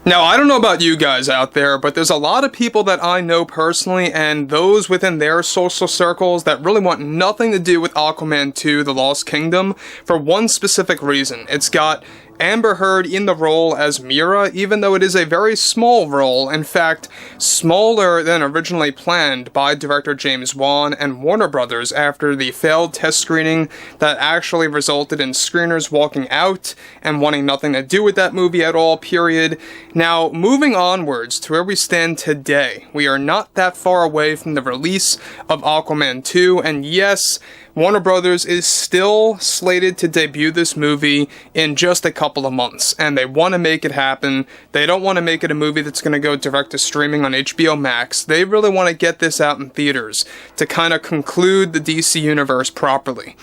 Now, I don't know about you guys out there, but there's a lot of people that I know personally and those within their social circles that really want nothing to do with Aquaman 2: The Lost Kingdom for one specific reason. It's got Amber Heard in the role as Mera, even though it is a very small role, in fact, smaller than originally planned by director James Wan and Warner Brothers after the failed test screening that actually resulted in screeners walking out and wanting nothing to do with that movie at all, period. Now, moving onwards to where we stand today, we are not that far away from the release of Aquaman 2, and yes, Warner Brothers is still slated to debut this movie in just a couple of months, and they want to make it happen. They don't want to make it a movie that's going to go direct to streaming on HBO Max. They really want to get this out in theaters to kind of conclude the DC Universe properly.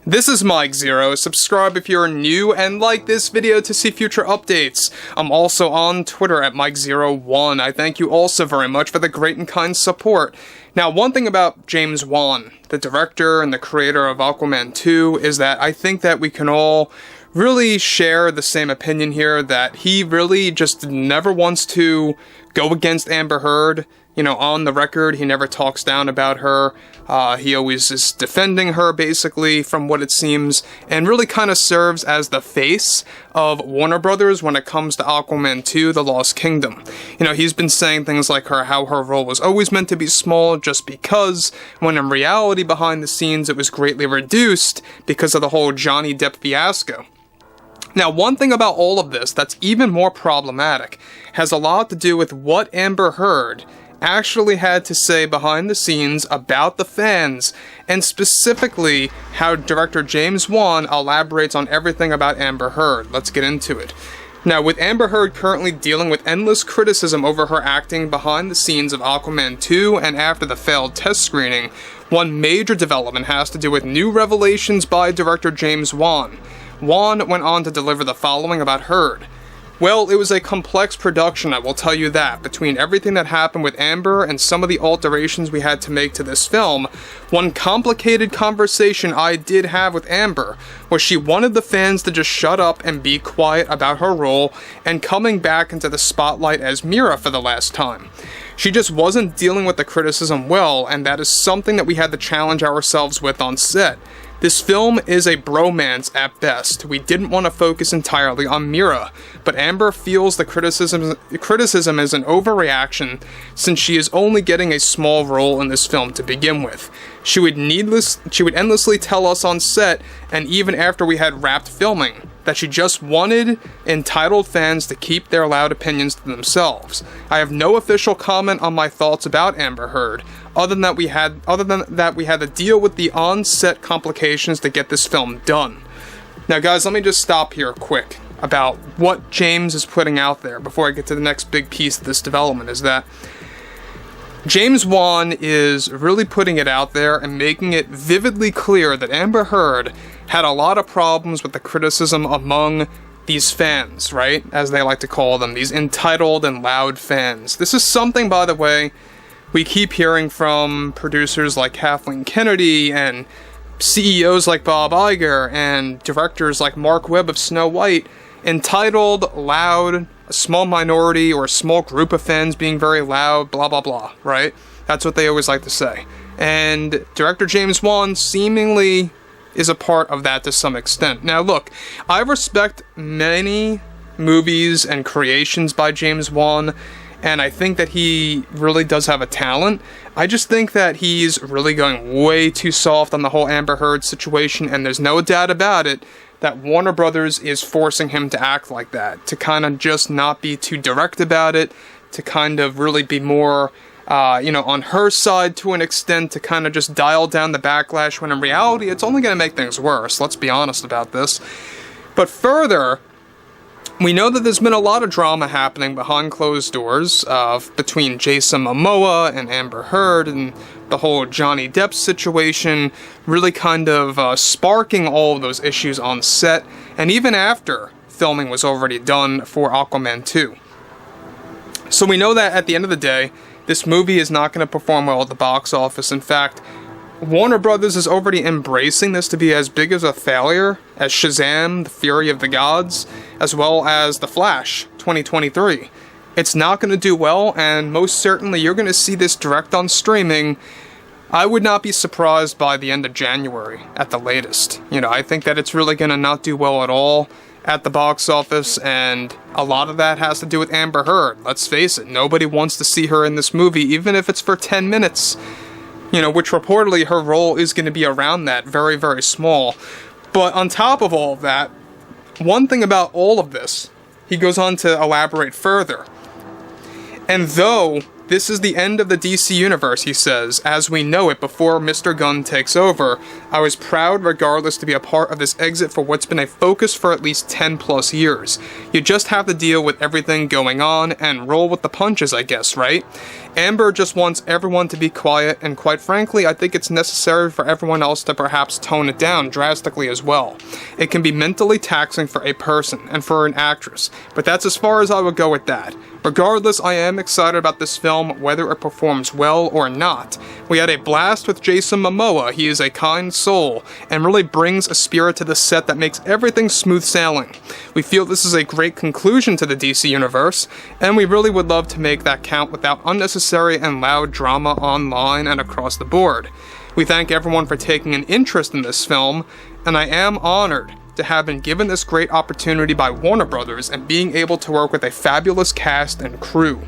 This is Mike Zero. Subscribe if you're new and like this video to see future updates. I'm also on Twitter at Mike01. I thank you also very much for the great and kind support. Now, one thing about James Wan, the director and the creator of Aquaman 2, is that I think that we can all really share the same opinion here, that he really just never wants to go against Amber Heard. You know, on the record, he never talks down about her. He always is defending her, basically, from what it seems, and really kind of serves as the face of Warner Brothers when it comes to Aquaman 2: The Lost Kingdom. You know, he's been saying things like how her role was always meant to be small just because, when in reality behind the scenes it was greatly reduced because of the whole Johnny Depp fiasco. Now, one thing about all of this that's even more problematic has a lot to do with what Amber Heard actually had to say behind the scenes about the fans, and specifically how director James Wan elaborates on everything about Amber Heard. Let's get into it. Now, with Amber Heard currently dealing with endless criticism over her acting behind the scenes of Aquaman 2 and after the failed test screening, one major development has to do with new revelations by director James Wan. Wan went on to deliver the following about Heard. Well, it was a complex production, I will tell you that. Between everything that happened with Amber and some of the alterations we had to make to this film, one complicated conversation I did have with Amber was she wanted the fans to just shut up and be quiet about her role and coming back into the spotlight as Mera for the last time. She just wasn't dealing with the criticism well, and that is something that we had to challenge ourselves with on set. This film is a bromance at best. We didn't want to focus entirely on Mera, but Amber feels the criticism is an overreaction since she is only getting a small role in this film to begin with. She would endlessly tell us on set, and even after we had wrapped filming, that she just wanted entitled fans to keep their loud opinions to themselves. I have no official comment on my thoughts about Amber Heard, other than that we had to deal with the on-set complications to get this film done. Now guys, let me just stop here quick about what James is putting out there before I get to the next big piece of this development, is that James Wan is really putting it out there and making it vividly clear that Amber Heard had a lot of problems with the criticism among these fans, right? As they like to call them, these entitled and loud fans. This is something, by the way, we keep hearing from producers like Kathleen Kennedy and CEOs like Bob Iger and directors like Mark Webb of Snow White. Entitled, loud, a small minority or a small group of fans being very loud, blah blah blah, right? That's what they always like to say. And director James Wan seemingly is a part of that to some extent. Now look, I respect many movies and creations by James Wan, and I think that he really does have a talent. I just think that he's really going way too soft on the whole Amber Heard situation, and there's no doubt about it that Warner Brothers is forcing him to act like that, to kind of just not be too direct about it, to kind of really be more, on her side to an extent, to kind of just dial down the backlash, when in reality it's only going to make things worse. Let's be honest about this. But further, we know that there's been a lot of drama happening behind closed doors between Jason Momoa and Amber Heard, and the whole Johnny Depp situation really kind of sparking all of those issues on set, and even after filming was already done for Aquaman 2. So we know that at the end of the day, this movie is not going to perform well at the box office. In fact, Warner Brothers is already embracing this to be as big as a failure as Shazam: The Fury of the Gods, as well as The Flash 2023. It's not going to do well, and most certainly you're going to see this direct on streaming. I would not be surprised by the end of January at the latest. I think that it's really going to not do well at all at the box office, and a lot of that has to do with Amber Heard. Let's face it, nobody wants to see her in this movie, even if it's for 10 minutes, which reportedly her role is going to be around that, very, very small. But on top of all of that, one thing about all of this, he goes on to elaborate further. And though this is the end of the DC Universe, he says, as we know it before Mr. Gunn takes over, I was proud regardless to be a part of this exit for what's been a focus for at least 10 plus years. You just have to deal with everything going on and roll with the punches, I guess, right? Amber just wants everyone to be quiet, and quite frankly, I think it's necessary for everyone else to perhaps tone it down drastically as well. It can be mentally taxing for a person and for an actress, but that's as far as I would go with that. Regardless, I am excited about this film, whether it performs well or not. We had a blast with Jason Momoa. He is a kind soul, and really brings a spirit to the set that makes everything smooth sailing. We feel this is a great conclusion to the DC Universe, and we really would love to make that count without unnecessary and loud drama online and across the board. We thank everyone for taking an interest in this film, and I am honored to have been given this great opportunity by Warner Brothers and being able to work with a fabulous cast and crew.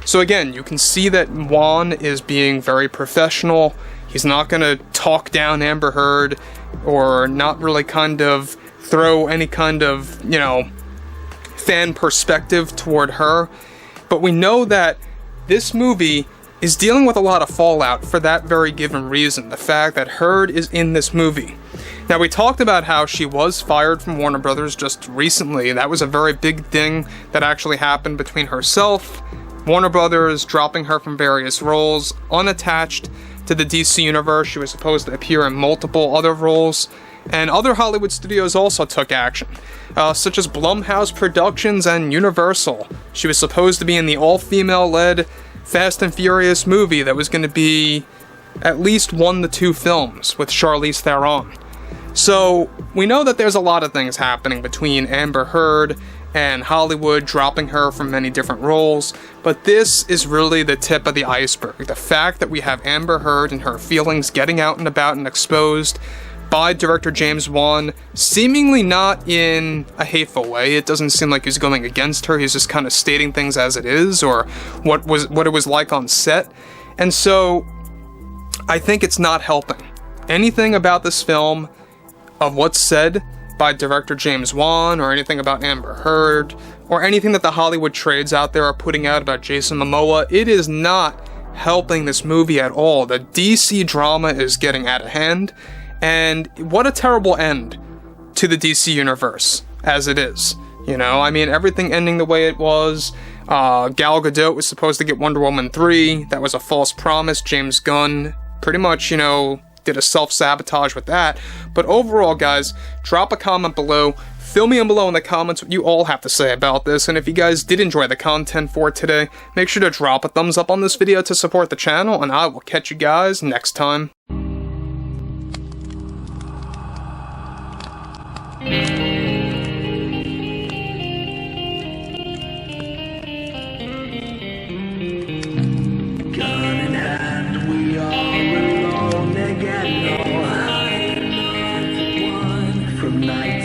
So again, you can see that Juan is being very professional. He's not going to talk down Amber Heard or not really kind of throw any kind of, fan perspective toward her. But we know that this movie is dealing with a lot of fallout for that very given reason, the fact that Heard is in this movie. Now, we talked about how she was fired from Warner Brothers just recently. That was a very big thing that actually happened between herself, Warner Brothers dropping her from various roles, unattached to the DC Universe. She was supposed to appear in multiple other roles, and other Hollywood studios also took action, such as Blumhouse Productions and Universal. She was supposed to be in the all-female-led Fast and Furious movie that was going to be at least 1 to 2 films with Charlize Theron. So, we know that there's a lot of things happening between Amber Heard and Hollywood dropping her from many different roles, but this is really the tip of the iceberg. The fact that we have Amber Heard and her feelings getting out and about and exposed by director James Wan, seemingly not in a hateful way. It doesn't seem like he's going against her, he's just kind of stating things as it is, or what it was like on set. And so, I think it's not helping. Anything about this film, of what's said by director James Wan, or anything about Amber Heard, or anything that the Hollywood trades out there are putting out about Jason Momoa, it is not helping this movie at all. The DC drama is getting out of hand, and what a terrible end to the DC Universe, as it is. Everything ending the way it was. Gal Gadot was supposed to get Wonder Woman 3, that was a false promise. James Gunn pretty much, did a self-sabotage with that. But overall, guys, drop a comment below. Fill me in below in the comments what you all have to say about this. And if you guys did enjoy the content for today, make sure to drop a thumbs up on this video to support the channel, and I will catch you guys next time. From night